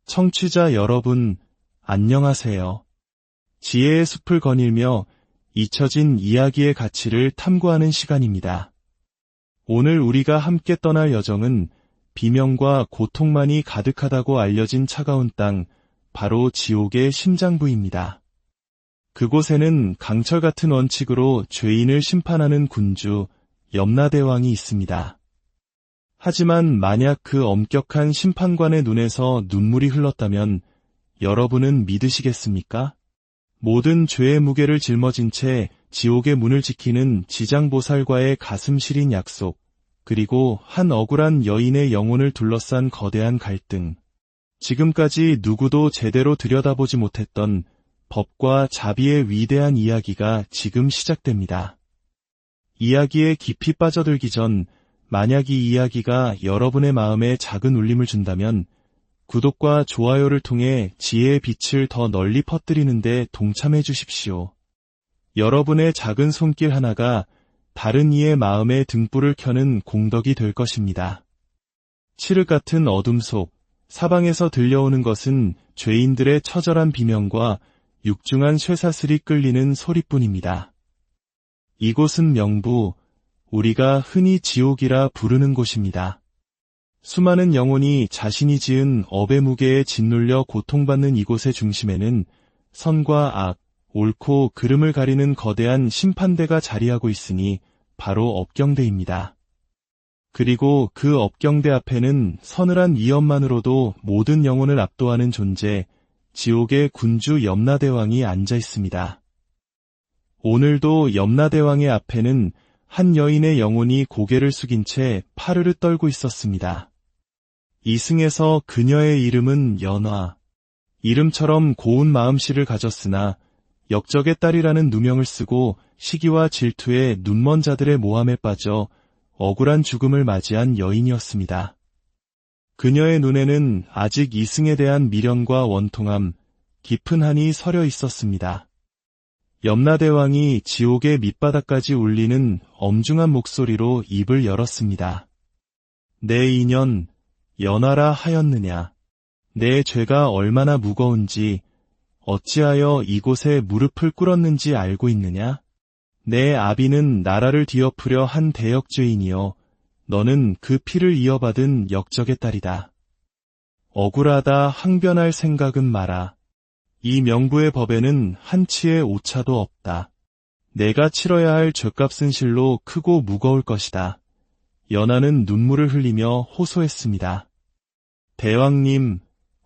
청취자 여러분, 안녕하세요. 지혜의 숲을 거닐며 잊혀진 이야기의 가치를 탐구하는 시간입니다. 오늘 우리가 함께 떠날 여정은 비명과 고통만이 가득하다고 알려진 차가운 땅, 바로 지옥의 심장부입니다. 그곳에는 강철 같은 원칙으로 죄인을 심판하는 군주, 염라대왕이 있습니다. 하지만 만약 그 엄격한 심판관의 눈에서 눈물이 흘렀다면 여러분은 믿으시겠습니까? 모든 죄의 무게를 짊어진 채 지옥의 문을 지키는 지장보살과의 가슴 시린 약속, 그리고 한 억울한 여인의 영혼을 둘러싼 거대한 갈등. 지금까지 누구도 제대로 들여다보지 못했던 법과 자비의 위대한 이야기가 지금 시작됩니다. 이야기에 깊이 빠져들기 전 만약 이 이야기가 여러분의 마음에 작은 울림을 준다면 구독과 좋아요를 통해 지혜의 빛을 더 널리 퍼뜨리는 데 동참해 주십시오. 여러분의 작은 손길 하나가 다른 이의 마음에 등불을 켜는 공덕이 될 것입니다. 칠흑 같은 어둠 속 사방에서 들려오는 것은 죄인들의 처절한 비명과 육중한 쇠사슬이 끌리는 소리뿐입니다. 이곳은 명부, 우리가 흔히 지옥이라 부르는 곳입니다. 수많은 영혼이 자신이 지은 업의 무게에 짓눌려 고통받는 이곳의 중심에는 선과 악, 옳고 그름을 가리는 거대한 심판대가 자리하고 있으니 바로 업경대입니다. 그리고 그 업경대 앞에는 서늘한 위엄만으로도 모든 영혼을 압도하는 존재, 지옥의 군주 염라대왕이 앉아 있습니다. 오늘도 염라대왕의 앞에는 한 여인의 영혼이 고개를 숙인 채 파르르 떨고 있었습니다. 이승에서 그녀의 이름은 연화. 이름처럼 고운 마음씨를 가졌으나 역적의 딸이라는 누명을 쓰고 시기와 질투에 눈먼 자들의 모함에 빠져 억울한 죽음을 맞이한 여인이었습니다. 그녀의 눈에는 아직 이승에 대한 미련과 원통함, 깊은 한이 서려 있었습니다. 염라대왕이 지옥의 밑바닥까지 울리는 엄중한 목소리로 입을 열었습니다. 내 인연, 연하라 하였느냐. 내 죄가 얼마나 무거운지, 어찌하여 이곳에 무릎을 꿇었는지 알고 있느냐? 내 아비는 나라를 뒤엎으려 한 대역죄인이여, 너는 그 피를 이어받은 역적의 딸이다. 억울하다 항변할 생각은 마라. 이 명부의 법에는 한치의 오차도 없다. 내가 치러야 할 죗값은 실로 크고 무거울 것이다. 연하는 눈물을 흘리며 호소했습니다. 대왕님,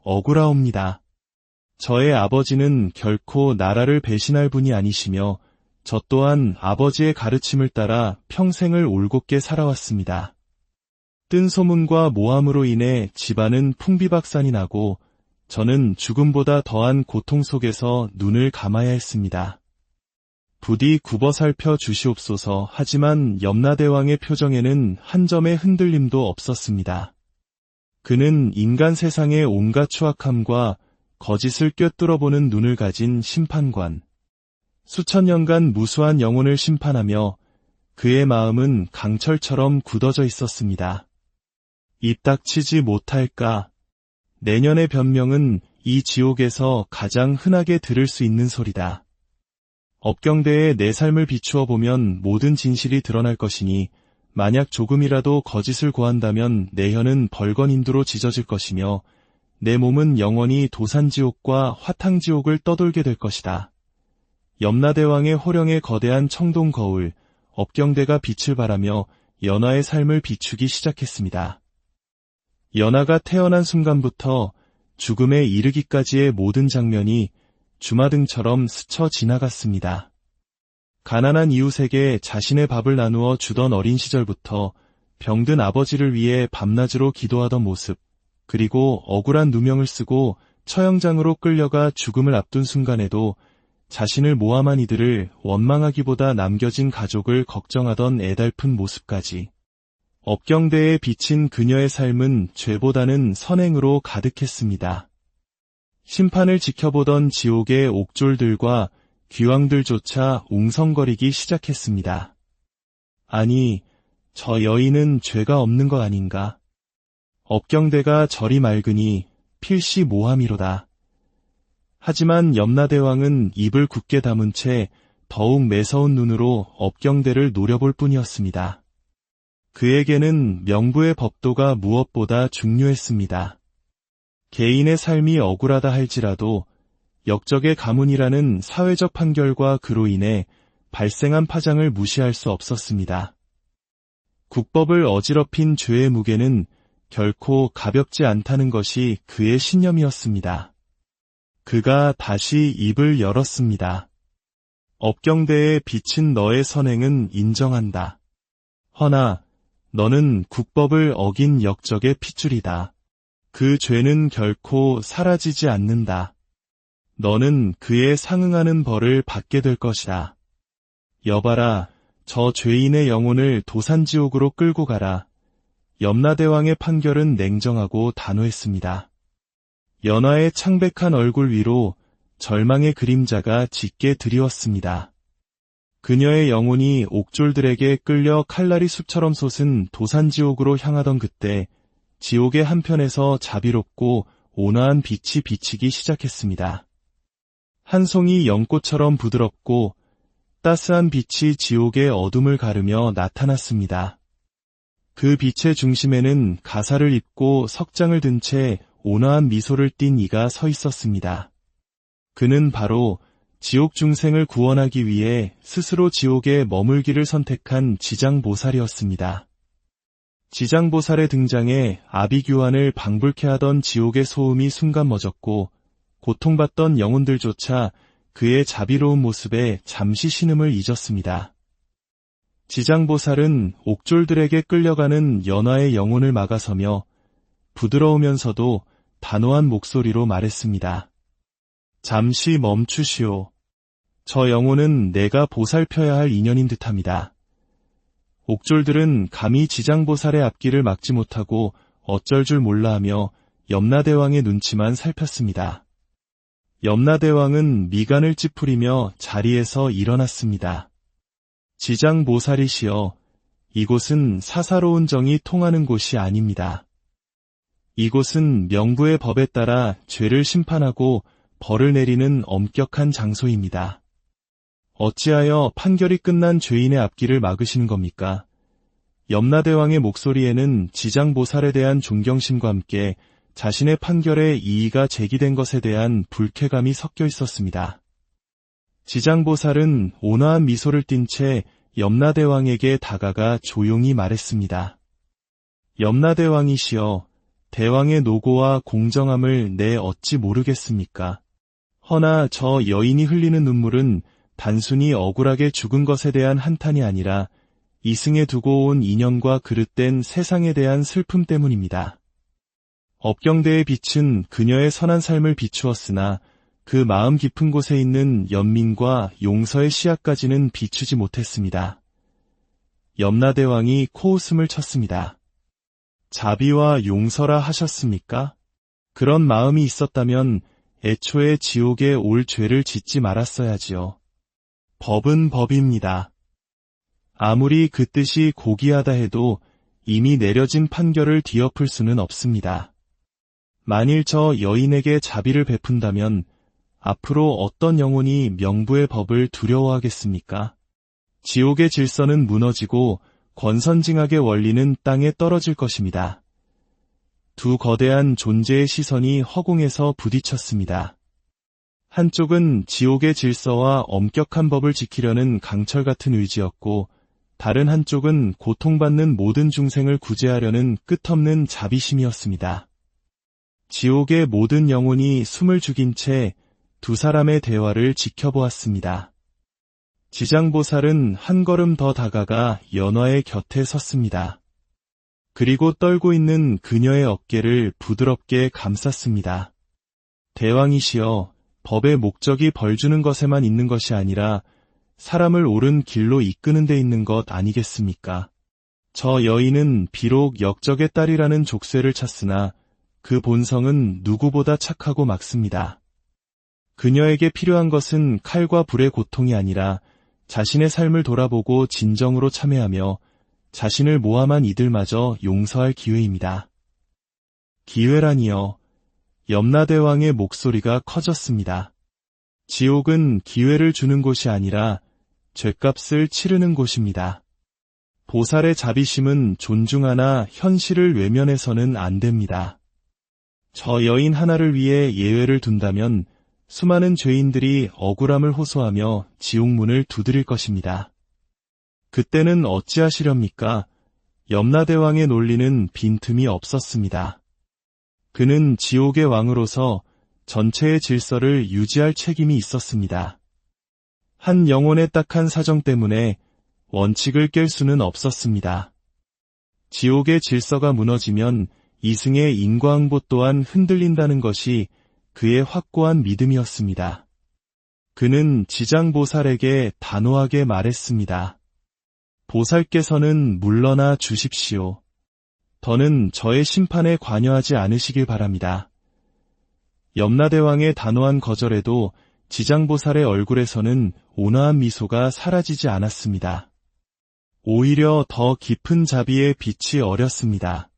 억울하옵니다. 저의 아버지는 결코 나라를 배신할 분이 아니시며 저 또한 아버지의 가르침을 따라 평생을 올곧게 살아왔습니다. 뜬 소문과 모함으로 인해 집안은 풍비박산이 나고 저는 죽음보다 더한 고통 속에서 눈을 감아야 했습니다. 부디 굽어 살펴 주시옵소서. 하지만 염라대왕의 표정에는 한 점의 흔들림도 없었습니다. 그는 인간 세상의 온갖 추악함과 거짓을 꿰뚫어보는 눈을 가진 심판관. 수천 년간 무수한 영혼을 심판하며 그의 마음은 강철처럼 굳어져 있었습니다. 입 닥치지 못할까? 내년의 변명은 이 지옥에서 가장 흔하게 들을 수 있는 소리다. 업경대에 내 삶을 비추어 보면 모든 진실이 드러날 것이니 만약 조금이라도 거짓을 고한다면 내 혀는 벌건인두로 찢어질 것이며 내 몸은 영원히 도산지옥과 화탕지옥을 떠돌게 될 것이다. 염라대왕의 호령의 거대한 청동 거울, 업경대가 빛을 발하며 연하의 삶을 비추기 시작했습니다. 연하가 태어난 순간부터 죽음에 이르기까지의 모든 장면이 주마등처럼 스쳐 지나갔습니다. 가난한 이웃에게 자신의 밥을 나누어 주던 어린 시절부터 병든 아버지를 위해 밤낮으로 기도하던 모습, 그리고 억울한 누명을 쓰고 처형장으로 끌려가 죽음을 앞둔 순간에도 자신을 모함한 이들을 원망하기보다 남겨진 가족을 걱정하던 애달픈 모습까지. 업경대에 비친 그녀의 삶은 죄보다는 선행으로 가득했습니다. 심판을 지켜보던 지옥의 옥졸들과 귀왕들조차 웅성거리기 시작했습니다. 아니, 저 여인은 죄가 없는 거 아닌가? 업경대가 저리 맑으니 필시 모함이로다. 하지만 염라대왕은 입을 굳게 다문 채 더욱 매서운 눈으로 업경대를 노려볼 뿐이었습니다. 그에게는 명부의 법도가 무엇보다 중요했습니다. 개인의 삶이 억울하다 할지라도 역적의 가문이라는 사회적 판결과 그로 인해 발생한 파장을 무시할 수 없었습니다. 국법을 어지럽힌 죄의 무게는 결코 가볍지 않다는 것이 그의 신념이었습니다. 그가 다시 입을 열었습니다. 업경대에 비친 너의 선행은 인정한다. 허나 너는 국법을 어긴 역적의 핏줄이다. 그 죄는 결코 사라지지 않는다. 너는 그에 상응하는 벌을 받게 될 것이다. 여봐라, 저 죄인의 영혼을 도산지옥으로 끌고 가라. 염라대왕의 판결은 냉정하고 단호했습니다. 연화의 창백한 얼굴 위로 절망의 그림자가 짙게 드리웠습니다. 그녀의 영혼이 옥졸들에게 끌려 칼날이 숲처럼 솟은 도산지옥으로 향하던 그때 지옥의 한편에서 자비롭고 온화한 빛이 비치기 시작했습니다. 한 송이 연꽃처럼 부드럽고 따스한 빛이 지옥의 어둠을 가르며 나타났습니다. 그 빛의 중심에는 가사를 입고 석장을 든 채 온화한 미소를 띤 이가 서 있었습니다. 그는 바로 지옥 중생을 구원하기 위해 스스로 지옥에 머물기를 선택한 지장보살이었습니다. 지장보살의 등장에 아비규환을 방불케 하던 지옥의 소음이 순간 멎었고 고통받던 영혼들조차 그의 자비로운 모습에 잠시 신음을 잊었습니다. 지장보살은 옥졸들에게 끌려가는 연화의 영혼을 막아서며 부드러우면서도 단호한 목소리로 말했습니다. 잠시 멈추시오. 저 영혼은 내가 보살펴야 할 인연인 듯합니다. 옥졸들은 감히 지장보살의 앞길을 막지 못하고 어쩔 줄 몰라 하며 염라대왕의 눈치만 살폈습니다. 염라대왕은 미간을 찌푸리며 자리에서 일어났습니다. 지장보살이시여, 이곳은 사사로운 정이 통하는 곳이 아닙니다. 이곳은 명부의 법에 따라 죄를 심판하고 벌을 내리는 엄격한 장소입니다. 어찌하여 판결이 끝난 죄인의 앞길을 막으시는 겁니까? 염라대왕의 목소리에는 지장보살에 대한 존경심과 함께 자신의 판결에 이의가 제기된 것에 대한 불쾌감이 섞여 있었습니다. 지장보살은 온화한 미소를 띤 채 염라대왕에게 다가가 조용히 말했습니다. 염라대왕이시여, 대왕의 노고와 공정함을 내 어찌 모르겠습니까? 허나 저 여인이 흘리는 눈물은 단순히 억울하게 죽은 것에 대한 한탄이 아니라 이승에 두고 온 인연과 그릇된 세상에 대한 슬픔 때문입니다. 업경대의 빛은 그녀의 선한 삶을 비추었으나 그 마음 깊은 곳에 있는 연민과 용서의 씨앗까지는 비추지 못했습니다. 염라대왕이 코웃음을 쳤습니다. 자비와 용서라 하셨습니까? 그런 마음이 있었다면 애초에 지옥에 올 죄를 짓지 말았어야지요. 법은 법입니다. 아무리 그 뜻이 고귀하다 해도 이미 내려진 판결을 뒤엎을 수는 없습니다. 만일 저 여인에게 자비를 베푼다면 앞으로 어떤 영혼이 명부의 법을 두려워하겠습니까? 지옥의 질서는 무너지고 권선징악의 원리는 땅에 떨어질 것입니다. 두 거대한 존재의 시선이 허공에서 부딪혔습니다. 한쪽은 지옥의 질서와 엄격한 법을 지키려는 강철 같은 의지였고, 다른 한쪽은 고통받는 모든 중생을 구제하려는 끝없는 자비심이었습니다. 지옥의 모든 영혼이 숨을 죽인 채 두 사람의 대화를 지켜보았습니다. 지장보살은 한 걸음 더 다가가 연화의 곁에 섰습니다. 그리고 떨고 있는 그녀의 어깨를 부드럽게 감쌌습니다. 대왕이시여, 법의 목적이 벌 주는 것에만 있는 것이 아니라 사람을 옳은 길로 이끄는 데 있는 것 아니겠습니까? 저 여인은 비록 역적의 딸이라는 족쇄를 찼으나 그 본성은 누구보다 착하고 맑습니다. 그녀에게 필요한 것은 칼과 불의 고통이 아니라 자신의 삶을 돌아보고 진정으로 참회하며 자신을 모함한 이들마저 용서할 기회입니다. 기회라니요. 염라대왕의 목소리가 커졌습니다. 지옥은 기회를 주는 곳이 아니라 죗값을 치르는 곳입니다. 보살의 자비심은 존중하나 현실을 외면해서는 안 됩니다. 저 여인 하나를 위해 예외를 둔다면 수많은 죄인들이 억울함을 호소하며 지옥문을 두드릴 것입니다. 그때는 어찌하시렵니까? 염라대왕의 논리는 빈틈이 없었습니다. 그는 지옥의 왕으로서 전체의 질서를 유지할 책임이 있었습니다. 한 영혼의 딱한 사정 때문에 원칙을 깰 수는 없었습니다. 지옥의 질서가 무너지면 이승의 인과응보 또한 흔들린다는 것이 그의 확고한 믿음이었습니다. 그는 지장보살에게 단호하게 말했습니다. 보살께서는 물러나 주십시오. 더는 저의 심판에 관여하지 않으시길 바랍니다. 염라대왕의 단호한 거절에도 지장보살의 얼굴에서는 온화한 미소가 사라지지 않았습니다. 오히려 더 깊은 자비의 빛이 어렸습니다.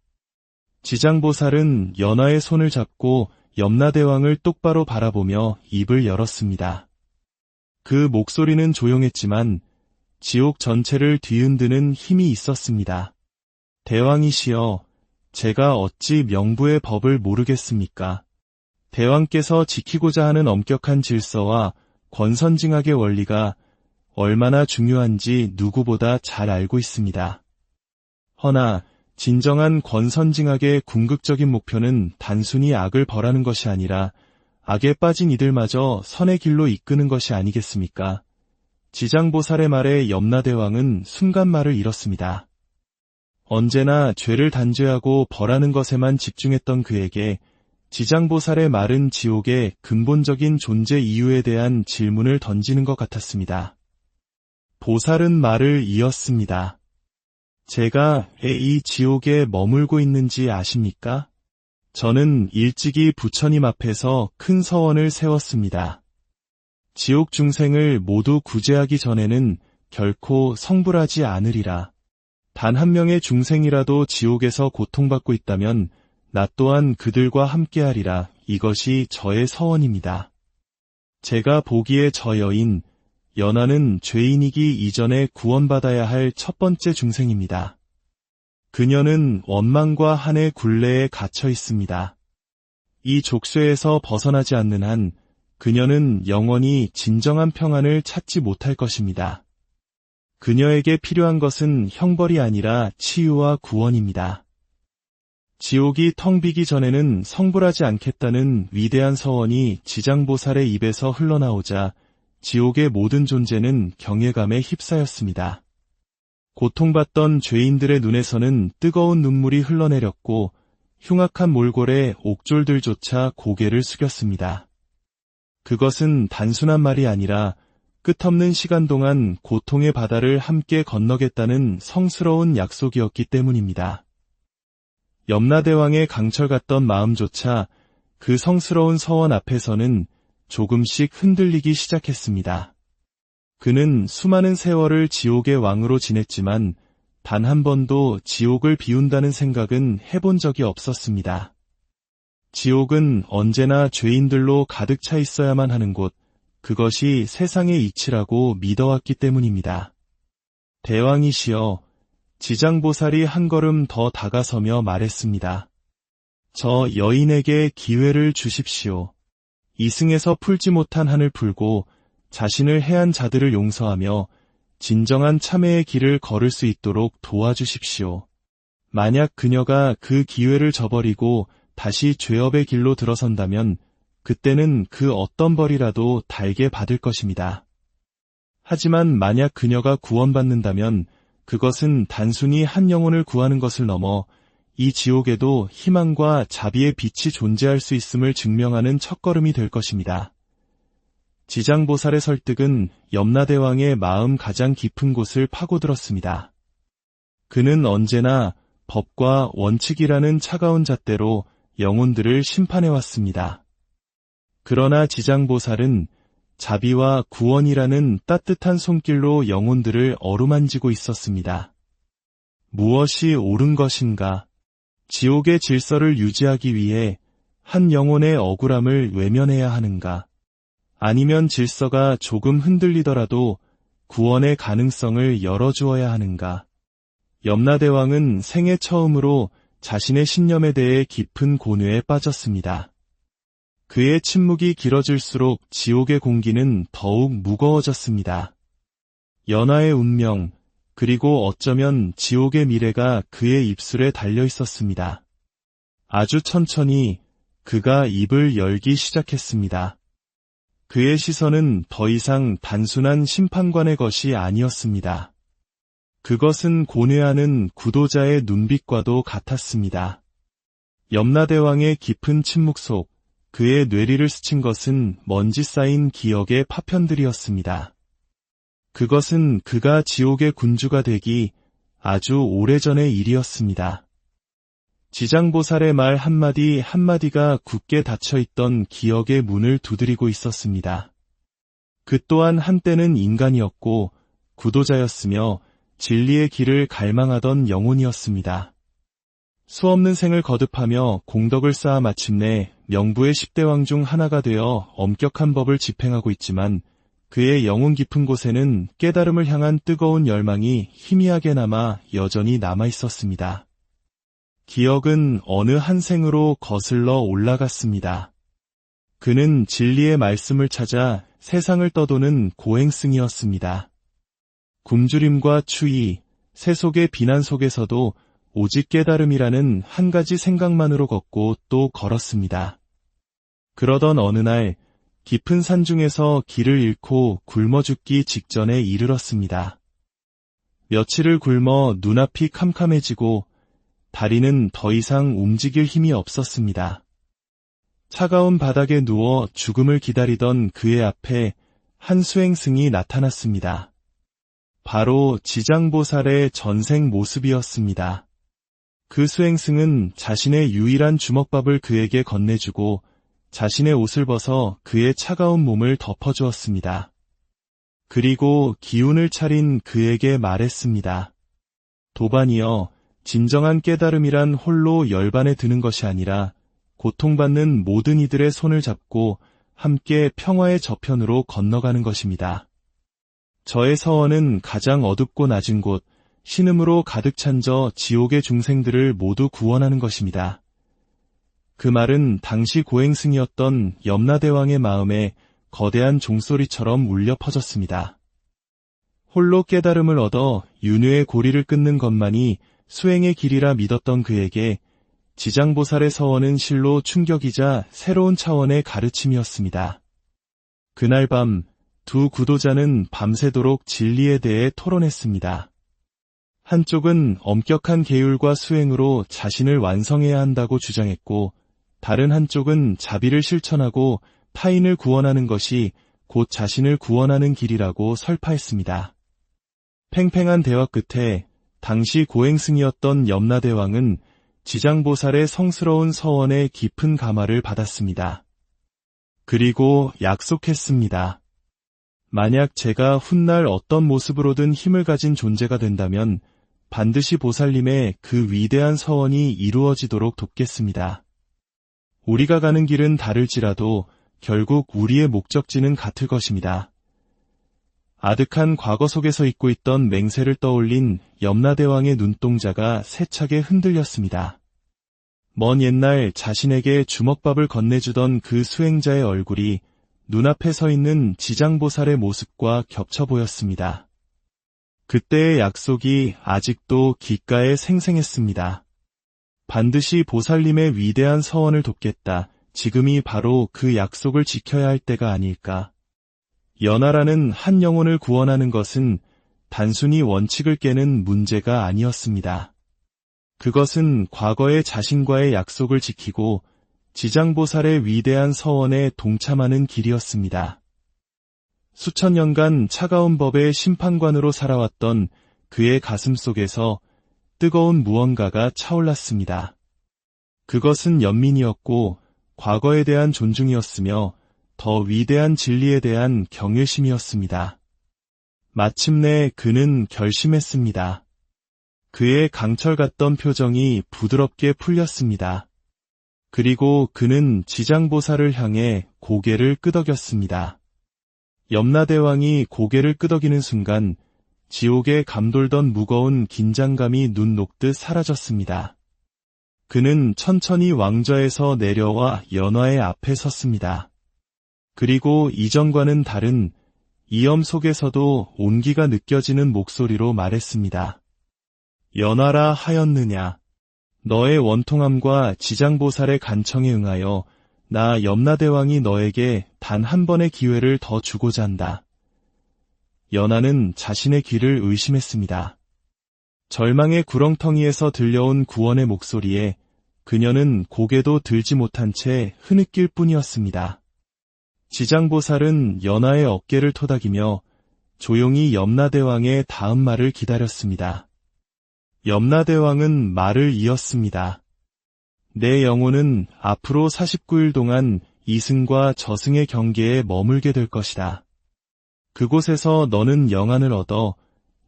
지장보살은 연하의 손을 잡고 염라대왕을 똑바로 바라보며 입을 열었습니다. 그 목소리는 조용했지만 지옥 전체를 뒤흔드는 힘이 있었습니다. 대왕이시여, 제가 어찌 명부의 법을 모르겠습니까? 대왕께서 지키고자 하는 엄격한 질서와 권선징악의 원리가 얼마나 중요한지 누구보다 잘 알고 있습니다. 허나 진정한 권선징악의 궁극적인 목표는 단순히 악을 벌하는 것이 아니라 악에 빠진 이들마저 선의 길로 이끄는 것이 아니겠습니까? 지장보살의 말에 염라대왕은 순간 말을 잃었습니다. 언제나 죄를 단죄하고 벌하는 것에만 집중했던 그에게 지장보살의 말은 지옥의 근본적인 존재 이유에 대한 질문을 던지는 것 같았습니다. 보살은 말을 이었습니다. 제가 왜 이 지옥에 머물고 있는지 아십니까? 저는 일찍이 부처님 앞에서 큰 서원을 세웠습니다. 지옥 중생을 모두 구제하기 전에는 결코 성불하지 않으리라. 단 한 명의 중생이라도 지옥에서 고통받고 있다면 나 또한 그들과 함께하리라. 이것이 저의 서원입니다. 제가 보기에 저 여인, 연하는 죄인이기 이전에 구원받아야 할 첫 번째 중생입니다. 그녀는 원망과 한의 굴레에 갇혀 있습니다. 이 족쇄에서 벗어나지 않는 한 그녀는 영원히 진정한 평안을 찾지 못할 것입니다. 그녀에게 필요한 것은 형벌이 아니라 치유와 구원입니다. 지옥이 텅 비기 전에는 성불하지 않겠다는 위대한 서원이 지장보살의 입에서 흘러나오자 지옥의 모든 존재는 경외감에 휩싸였습니다. 고통받던 죄인들의 눈에서는 뜨거운 눈물이 흘러내렸고 흉악한 몰골에 옥졸들조차 고개를 숙였습니다. 그것은 단순한 말이 아니라 끝없는 시간 동안 고통의 바다를 함께 건너겠다는 성스러운 약속이었기 때문입니다. 염라대왕의 강철 같던 마음조차 그 성스러운 서원 앞에서는 조금씩 흔들리기 시작했습니다. 그는 수많은 세월을 지옥의 왕으로 지냈지만 단 한 번도 지옥을 비운다는 생각은 해본 적이 없었습니다. 지옥은 언제나 죄인들로 가득 차 있어야만 하는 곳, 그것이 세상의 이치라고 믿어왔기 때문입니다. 대왕이시여, 지장보살이 한 걸음 더 다가서며 말했습니다. 저 여인에게 기회를 주십시오. 이승에서 풀지 못한 한을 풀고 자신을 해한 자들을 용서하며 진정한 참회의 길을 걸을 수 있도록 도와주십시오. 만약 그녀가 그 기회를 저버리고 다시 죄업의 길로 들어선다면 그때는 그 어떤 벌이라도 달게 받을 것입니다. 하지만 만약 그녀가 구원받는다면 그것은 단순히 한 영혼을 구하는 것을 넘어 이 지옥에도 희망과 자비의 빛이 존재할 수 있음을 증명하는 첫걸음이 될 것입니다. 지장보살의 설득은 염라대왕의 마음 가장 깊은 곳을 파고들었습니다. 그는 언제나 법과 원칙이라는 차가운 잣대로 영혼들을 심판해왔습니다. 그러나 지장보살은 자비와 구원이라는 따뜻한 손길로 영혼들을 어루만지고 있었습니다. 무엇이 옳은 것인가? 지옥의 질서를 유지하기 위해 한 영혼의 억울함을 외면해야 하는가? 아니면 질서가 조금 흔들리더라도 구원의 가능성을 열어주어야 하는가? 염라대왕은 생애 처음으로 자신의 신념에 대해 깊은 고뇌에 빠졌습니다. 그의 침묵이 길어질수록 지옥의 공기는 더욱 무거워졌습니다. 연하의 운명, 그리고 어쩌면 지옥의 미래가 그의 입술에 달려 있었습니다. 아주 천천히 그가 입을 열기 시작했습니다. 그의 시선은 더 이상 단순한 심판관의 것이 아니었습니다. 그것은 고뇌하는 구도자의 눈빛과도 같았습니다. 염라대왕의 깊은 침묵 속 그의 뇌리를 스친 것은 먼지 쌓인 기억의 파편들이었습니다. 그것은 그가 지옥의 군주가 되기 아주 오래전의 일이었습니다. 지장보살의 말 한마디 한마디가 굳게 닫혀있던 기억의 문을 두드리고 있었습니다. 그 또한 한때는 인간이었고 구도자였으며 진리의 길을 갈망하던 영혼이었습니다. 수없는 생을 거듭하며 공덕을 쌓아 마침내 명부의 10대왕 중 하나가 되어 엄격한 법을 집행하고 있지만 그의 영혼 깊은 곳에는 깨달음을 향한 뜨거운 열망이 희미하게 남아 여전히 남아 있었습니다. 기억은 어느 한 생으로 거슬러 올라갔습니다. 그는 진리의 말씀을 찾아 세상을 떠도는 고행승이었습니다. 굶주림과 추위, 세속의 비난 속에서도 오직 깨달음이라는 한 가지 생각만으로 걷고 또 걸었습니다. 그러던 어느 날 깊은 산 중에서 길을 잃고 굶어 죽기 직전에 이르렀습니다. 며칠을 굶어 눈앞이 캄캄해지고 다리는 더 이상 움직일 힘이 없었습니다. 차가운 바닥에 누워 죽음을 기다리던 그의 앞에 한 수행승이 나타났습니다. 바로 지장보살의 전생 모습이었습니다. 그 수행승은 자신의 유일한 주먹밥을 그에게 건네주고 자신의 옷을 벗어 그의 차가운 몸을 덮어주었습니다. 그리고 기운을 차린 그에게 말했습니다. 도반이여, 진정한 깨달음이란 홀로 열반에 드는 것이 아니라 고통받는 모든 이들의 손을 잡고 함께 평화의 저편으로 건너가는 것입니다. 저의 서원은 가장 어둡고 낮은 곳, 신음으로 가득 찬 저 지옥의 중생들을 모두 구원하는 것입니다. 그 말은 당시 고행승이었던 염라대왕의 마음에 거대한 종소리처럼 울려 퍼졌습니다. 홀로 깨달음을 얻어 윤회의 고리를 끊는 것만이 수행의 길이라 믿었던 그에게 지장보살의 서원은 실로 충격이자 새로운 차원의 가르침이었습니다. 그날 밤 두 구도자는 밤새도록 진리에 대해 토론했습니다. 한쪽은 엄격한 계율과 수행으로 자신을 완성해야 한다고 주장했고, 다른 한쪽은 자비를 실천하고 타인을 구원하는 것이 곧 자신을 구원하는 길이라고 설파했습니다. 팽팽한 대화 끝에 당시 고행승이었던 염라대왕은 지장보살의 성스러운 서원에 깊은 감화를 받았습니다. 그리고 약속했습니다. 만약 제가 훗날 어떤 모습으로든 힘을 가진 존재가 된다면 반드시 보살님의 그 위대한 서원이 이루어지도록 돕겠습니다. 우리가 가는 길은 다를지라도 결국 우리의 목적지는 같을 것입니다. 아득한 과거 속에서 잊고 있던 맹세를 떠올린 염라대왕의 눈동자가 세차게 흔들렸습니다. 먼 옛날 자신에게 주먹밥을 건네주던 그 수행자의 얼굴이 눈앞에 서 있는 지장보살의 모습과 겹쳐 보였습니다. 그때의 약속이 아직도 귓가에 생생했습니다. 반드시 보살님의 위대한 서원을 돕겠다. 지금이 바로 그 약속을 지켜야 할 때가 아닐까. 연하라는 한 영혼을 구원하는 것은 단순히 원칙을 깨는 문제가 아니었습니다. 그것은 과거의 자신과의 약속을 지키고 지장보살의 위대한 서원에 동참하는 길이었습니다. 수천 년간 차가운 법의 심판관으로 살아왔던 그의 가슴 속에서 뜨거운 무언가가 차올랐습니다. 그것은 연민이었고 과거에 대한 존중이었으며 더 위대한 진리에 대한 경외심이었습니다. 마침내 그는 결심했습니다. 그의 강철 같던 표정이 부드럽게 풀렸습니다. 그리고 그는 지장보살을 향해 고개를 끄덕였습니다. 염라대왕이 고개를 끄덕이는 순간 지옥에 감돌던 무거운 긴장감이 눈 녹듯 사라졌습니다. 그는 천천히 왕좌에서 내려와 연화의 앞에 섰습니다. 그리고 이전과는 다른 이엄 속에서도 온기가 느껴지는 목소리로 말했습니다. 연화라 하였느냐. 너의 원통함과 지장보살의 간청에 응하여 나 염라대왕이 너에게 단 한 번의 기회를 더 주고자 한다. 연화는 자신의 귀를 의심했습니다. 절망의 구렁텅이에서 들려온 구원의 목소리에 그녀는 고개도 들지 못한 채 흐느낄 뿐이었습니다. 지장보살은 연화의 어깨를 토닥이며 조용히 염라대왕의 다음 말을 기다렸습니다. 염라대왕은 말을 이었습니다. 내 영혼은 앞으로 49일 동안 이승과 저승의 경계에 머물게 될 것이다. 그곳에서 너는 영안을 얻어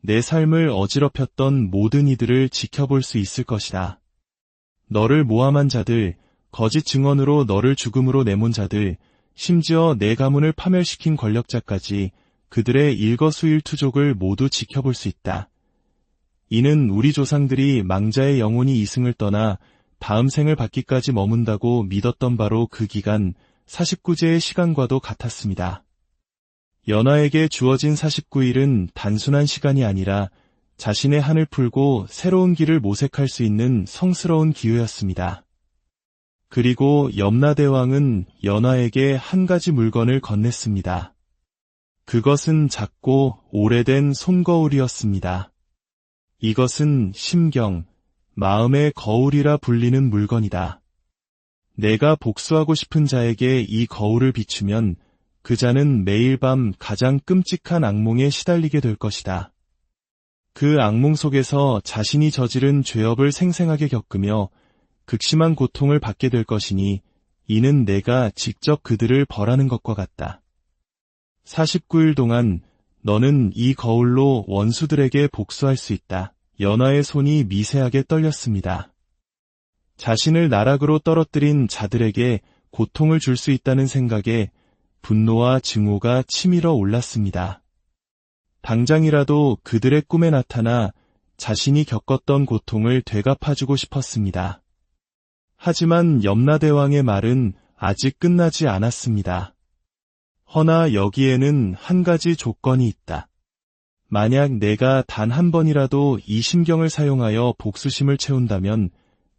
내 삶을 어지럽혔던 모든 이들을 지켜볼 수 있을 것이다. 너를 모함한 자들, 거짓 증언으로 너를 죽음으로 내몬 자들, 심지어 내 가문을 파멸시킨 권력자까지 그들의 일거수일투족을 모두 지켜볼 수 있다. 이는 우리 조상들이 망자의 영혼이 이승을 떠나 다음 생을 받기까지 머문다고 믿었던 바로 그 기간 49제의 시간과도 같았습니다. 연화에게 주어진 49일은 단순한 시간이 아니라 자신의 한을 풀고 새로운 길을 모색할 수 있는 성스러운 기회였습니다. 그리고 염라대왕은 연화에게 한 가지 물건을 건넸습니다. 그것은 작고 오래된 손거울이었습니다. 이것은 심경, 마음의 거울이라 불리는 물건이다. 내가 복수하고 싶은 자에게 이 거울을 비추면 그 자는 매일 밤 가장 끔찍한 악몽에 시달리게 될 것이다. 그 악몽 속에서 자신이 저지른 죄업을 생생하게 겪으며 극심한 고통을 받게 될 것이니 이는 내가 직접 그들을 벌하는 것과 같다. 49일 동안 너는 이 거울로 원수들에게 복수할 수 있다. 연화의 손이 미세하게 떨렸습니다. 자신을 나락으로 떨어뜨린 자들에게 고통을 줄 수 있다는 생각에 분노와 증오가 치밀어 올랐습니다. 당장이라도 그들의 꿈에 나타나 자신이 겪었던 고통을 되갚아주고 싶었습니다. 하지만 염라대왕의 말은 아직 끝나지 않았습니다. 허나 여기에는 한 가지 조건이 있다. 만약 내가 단 한 번이라도 이 심경을 사용하여 복수심을 채운다면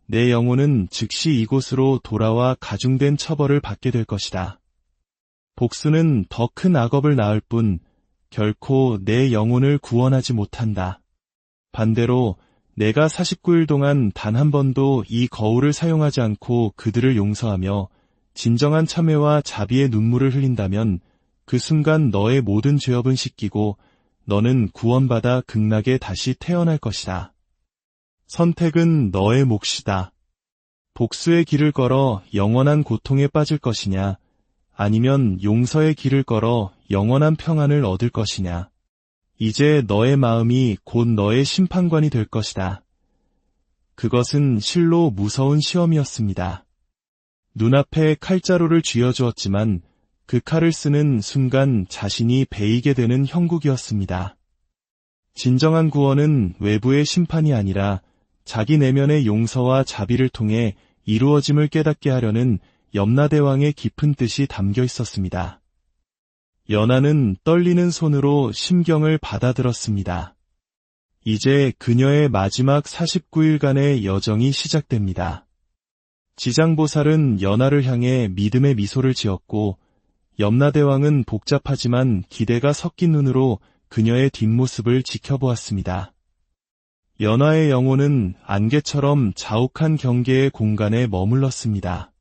내 영혼은 즉시 이곳으로 돌아와 가중된 처벌을 받게 될 것이다. 복수는 더 큰 악업을 낳을 뿐 결코 내 영혼을 구원하지 못한다. 반대로 내가 49일 동안 단 한 번도 이 거울을 사용하지 않고 그들을 용서하며 진정한 참회와 자비의 눈물을 흘린다면 그 순간 너의 모든 죄업은 씻기고 너는 구원받아 극락에 다시 태어날 것이다. 선택은 너의 몫이다. 복수의 길을 걸어 영원한 고통에 빠질 것이냐, 아니면 용서의 길을 걸어 영원한 평안을 얻을 것이냐. 이제 너의 마음이 곧 너의 심판관이 될 것이다. 그것은 실로 무서운 시험이었습니다. 눈앞에 칼자루를 쥐어주었지만 그 칼을 쓰는 순간 자신이 베이게 되는 형국이었습니다. 진정한 구원은 외부의 심판이 아니라 자기 내면의 용서와 자비를 통해 이루어짐을 깨닫게 하려는 염라대왕의 깊은 뜻이 담겨 있었습니다. 연화는 떨리는 손으로 심경을 받아들었습니다. 이제 그녀의 마지막 49일간의 여정이 시작됩니다. 지장보살은 연화를 향해 믿음의 미소를 지었고 염라대왕은 복잡하지만 기대가 섞인 눈으로 그녀의 뒷모습을 지켜보았습니다. 연화의 영혼은 안개처럼 자욱한 경계의 공간에 머물렀습니다.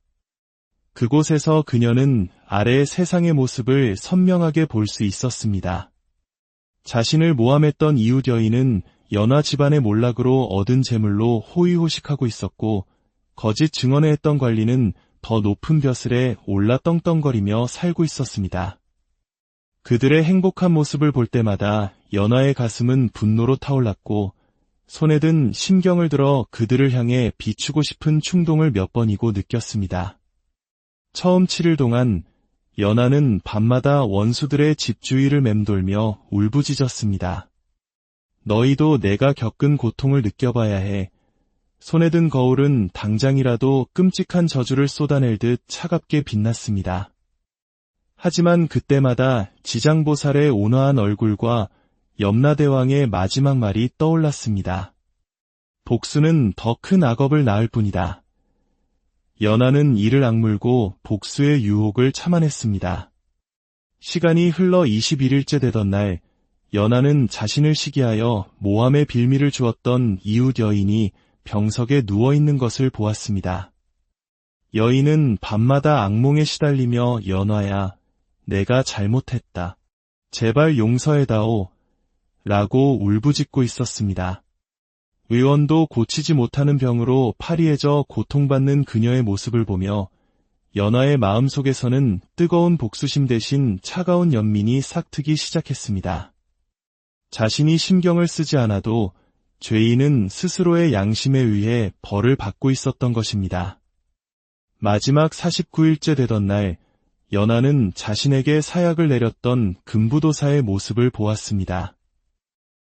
그곳에서 그녀는 아래의 세상의 모습을 선명하게 볼 수 있었습니다. 자신을 모함했던 이웃 여인은 연화 집안의 몰락으로 얻은 재물로 호의호식하고 있었고 거짓 증언에 했던 관리는 더 높은 벼슬에 올라 떵떵거리며 살고 있었습니다. 그들의 행복한 모습을 볼 때마다 연화의 가슴은 분노로 타올랐고 손에 든 심경을 들어 그들을 향해 비추고 싶은 충동을 몇 번이고 느꼈습니다. 처음 7일 동안 연하는 밤마다 원수들의 집 주위를 맴돌며 울부짖었습니다. 너희도 내가 겪은 고통을 느껴봐야 해. 손에 든 거울은 당장이라도 끔찍한 저주를 쏟아낼 듯 차갑게 빛났습니다. 하지만 그때마다 지장보살의 온화한 얼굴과 염라대왕의 마지막 말이 떠올랐습니다. 복수는 더 큰 악업을 낳을 뿐이다. 연하는 이를 악물고 복수의 유혹을 참아냈습니다. 시간이 흘러 21일째 되던 날, 연하는 자신을 시기하여 모함의 빌미를 주었던 이웃 여인이 병석에 누워있는 것을 보았습니다. 여인은 밤마다 악몽에 시달리며 연하야, 내가 잘못했다. 제발 용서해다오. 라고 울부짖고 있었습니다. 의원도 고치지 못하는 병으로 파리해져 고통받는 그녀의 모습을 보며 연하의 마음속에서는 뜨거운 복수심 대신 차가운 연민이 싹트기 시작했습니다. 자신이 심경을 쓰지 않아도 죄인은 스스로의 양심에 의해 벌을 받고 있었던 것입니다. 마지막 49일째 되던 날, 연하는 자신에게 사약을 내렸던 금부도사의 모습을 보았습니다.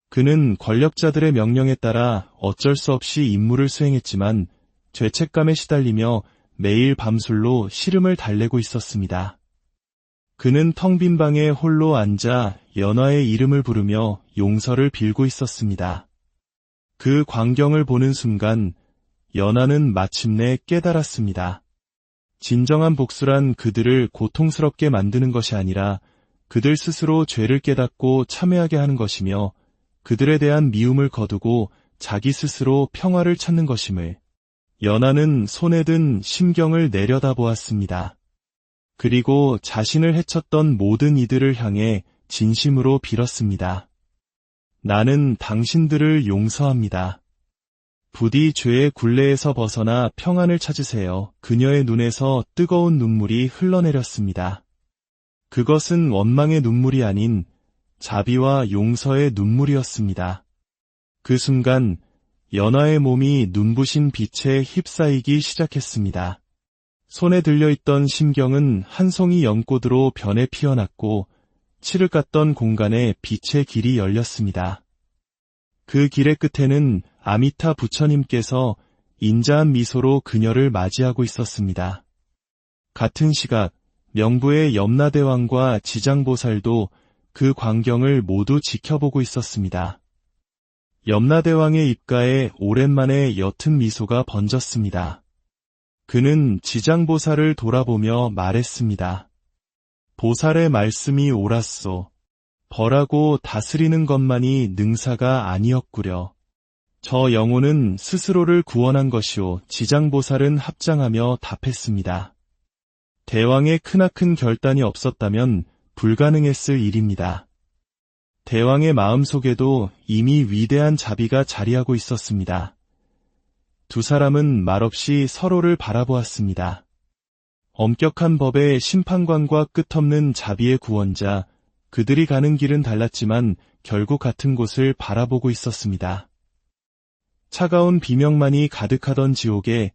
그는 권력자들의 명령에 따라 어쩔 수 없이 임무를 수행했지만 죄책감에 시달리며 매일 밤술로 시름을 달래고 있었습니다. 그는 텅 빈 방에 홀로 앉아 연하의 이름을 부르며 용서를 빌고 있었습니다. 그 광경을 보는 순간 연하는 마침내 깨달았습니다. 진정한 복수란 그들을 고통스럽게 만드는 것이 아니라 그들 스스로 죄를 깨닫고 참회하게 하는 것이며 그들에 대한 미움을 거두고 자기 스스로 평화를 찾는 것임을. 연하는 손에 든 심경을 내려다보았습니다. 그리고 자신을 해쳤던 모든 이들을 향해 진심으로 빌었습니다. 나는 당신들을 용서합니다. 부디 죄의 굴레에서 벗어나 평안을 찾으세요. 그녀의 눈에서 뜨거운 눈물이 흘러내렸습니다. 그것은 원망의 눈물이 아닌 자비와 용서의 눈물이었습니다. 그 순간 연하의 몸이 눈부신 빛에 휩싸이기 시작했습니다. 손에 들려있던 심경은 한 송이 연꽃으로 변해 피어났고 칠을 깠던 공간에 빛의 길이 열렸습니다. 그 길의 끝에는 아미타 부처님께서 인자한 미소로 그녀를 맞이하고 있었습니다. 같은 시각 명부의 염라대왕과 지장보살도 그 광경을 모두 지켜보고 있었습니다. 염라대왕의 입가에 오랜만에 옅은 미소가 번졌습니다. 그는 지장보살을 돌아보며 말했습니다. 보살의 말씀이 옳았소. 벌하고 다스리는 것만이 능사가 아니었구려. 저 영혼은 스스로를 구원한 것이오. 지장보살은 합장하며 답했습니다. 대왕의 크나큰 결단이 없었다면 불가능했을 일입니다. 대왕의 마음속에도 이미 위대한 자비가 자리하고 있었습니다. 두 사람은 말없이 서로를 바라보았습니다. 엄격한 법의 심판관과 끝없는 자비의 구원자, 그들이 가는 길은 달랐지만 결국 같은 곳을 바라보고 있었습니다. 차가운 비명만이 가득하던 지옥에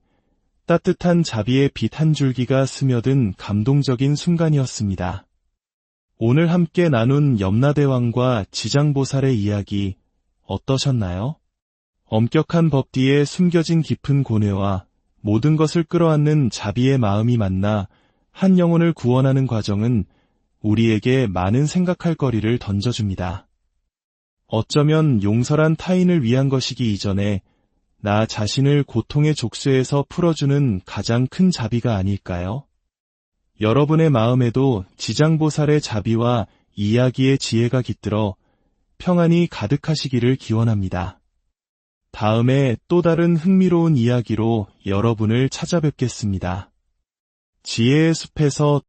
따뜻한 자비의 빛 한 줄기가 스며든 감동적인 순간이었습니다. 오늘 함께 나눈 염라대왕과 지장보살의 이야기 어떠셨나요? 엄격한 법 뒤에 숨겨진 깊은 고뇌와 모든 것을 끌어안는 자비의 마음이 만나 한 영혼을 구원하는 과정은 우리에게 많은 생각할 거리를 던져줍니다. 어쩌면 용서란 타인을 위한 것이기 이전에 나 자신을 고통의 족쇄에서 풀어주는 가장 큰 자비가 아닐까요? 여러분의 마음에도 지장보살의 자비와 이야기의 지혜가 깃들어 평안이 가득하시기를 기원합니다. 다음에 또 다른 흥미로운 이야기로 여러분을 찾아뵙겠습니다. 지혜의 숲에서